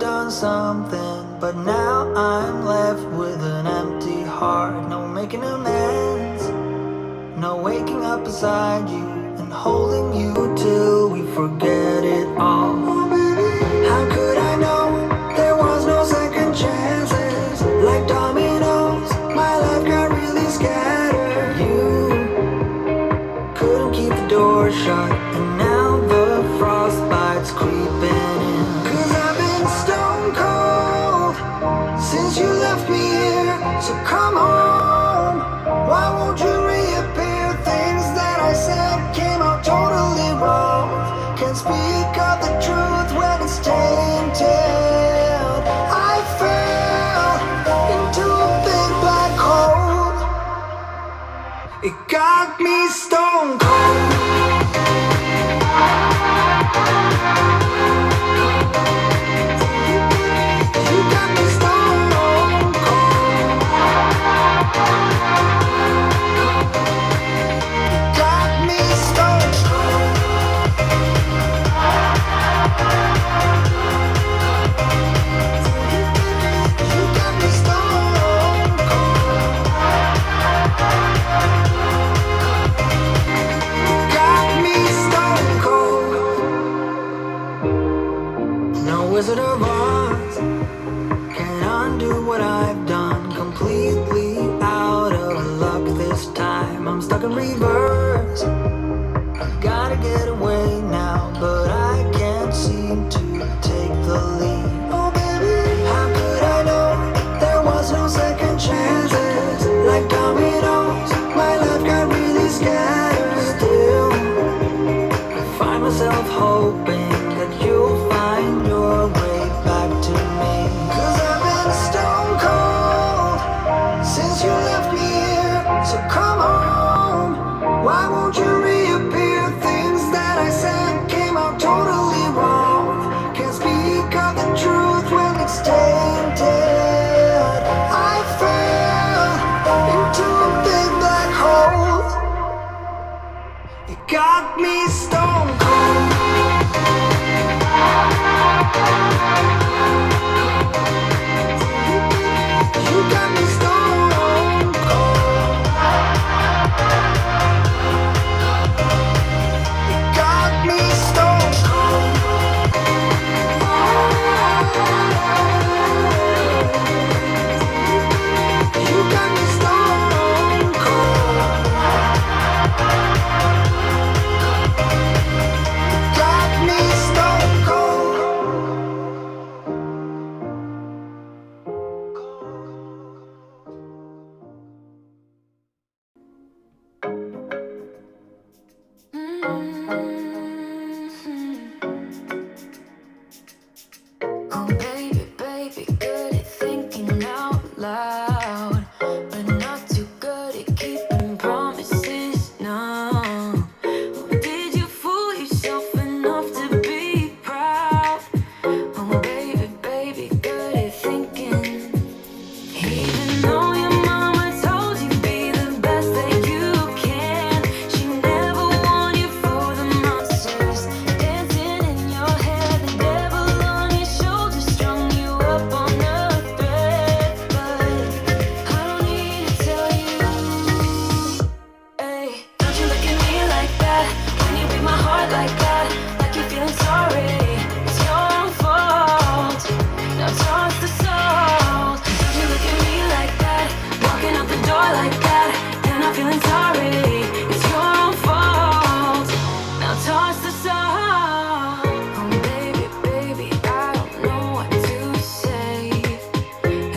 done something, but now I'm left with an empty heart. No making amends, no waking up beside you and holding you till we forget it all. How could I know there was no second chances? Like dominoes, my life got really scattered. You couldn't keep the door shut, and now the frostbite's creeping in. 'Cause I've been stone cold since you left me here, so come home. Why won't you reappear? Things that I said came out totally wrong. Can't speak of the truth when it's tainted. I fell into a big black hole. It got me stone cold. You got me stone cold. You got me stone cold. You got me stone cold. Got me stone cold. No Wizard of Oz can undo what I've done. Completely out of luck this time. I'm stuck in reverse. I've gotta get away now, but I can't seem to take the lead. Oh baby, how could I know there was no second chances? Like dominoes, my life got really scattered. Still, I find myself hoping that you'll find your way back to me. 'Cause I've been stone cold since you left me here, so come home. Why won't you reappear? Things that I said came out totally wrong. Can't speak of the truth when it's tainted. I fell into a big black hole. It got me stone cold. You got me stone cold. You got me stone cold. You got me stone cold. You got me stone cold. Oh baby, baby, good at thinking out loud, but not too good at keeping promises. No, did you fool yourself enough to be proud? Oh baby, baby, good at thinking. Even though your mama told you be the best that you can, she never warned you for the monsters dancing in your head. The devil on your shoulder strung you up on a thread. But I don't need to tell you, hey, don't you look at me like that when you break my heart like that, like you're feeling sorry. It's your own fault. Now toss the salt. Don't you look at me like that, walking out the door like that, and I'm feeling sorry. It's your own fault. Now toss the salt. Oh baby, baby, I don't know what to say.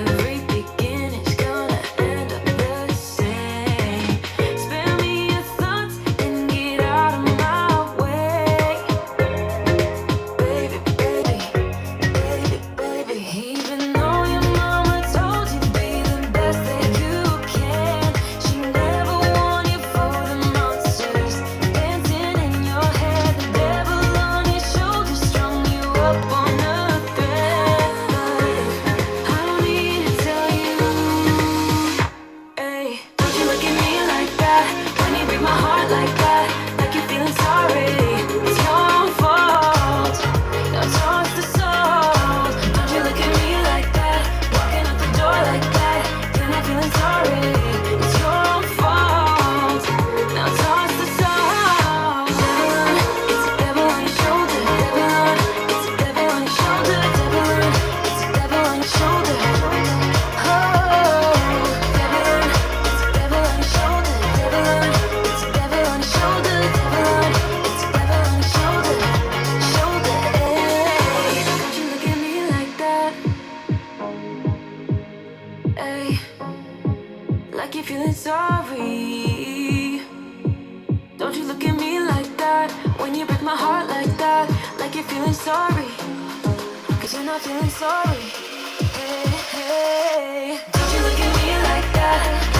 Every beginning's gonna end up the same. Spare me your thoughts and get out of my way. Baby, baby, baby, baby. Even though your mama told you be the best that you can, she never warned you for the monsters dancing in your head. The devil on your shoulder strung you up on a thread. But I don't need to tell you, hey, don't you look at me like that when you break my heart like that, like you're feeling sorry. It's your own fault. Now toss the salt. Don't you feeling sorry? Don't you look at me like that when you break my heart like that, like you're feeling sorry, cause you're not feeling sorry. Hey, hey. Don't you look at me like that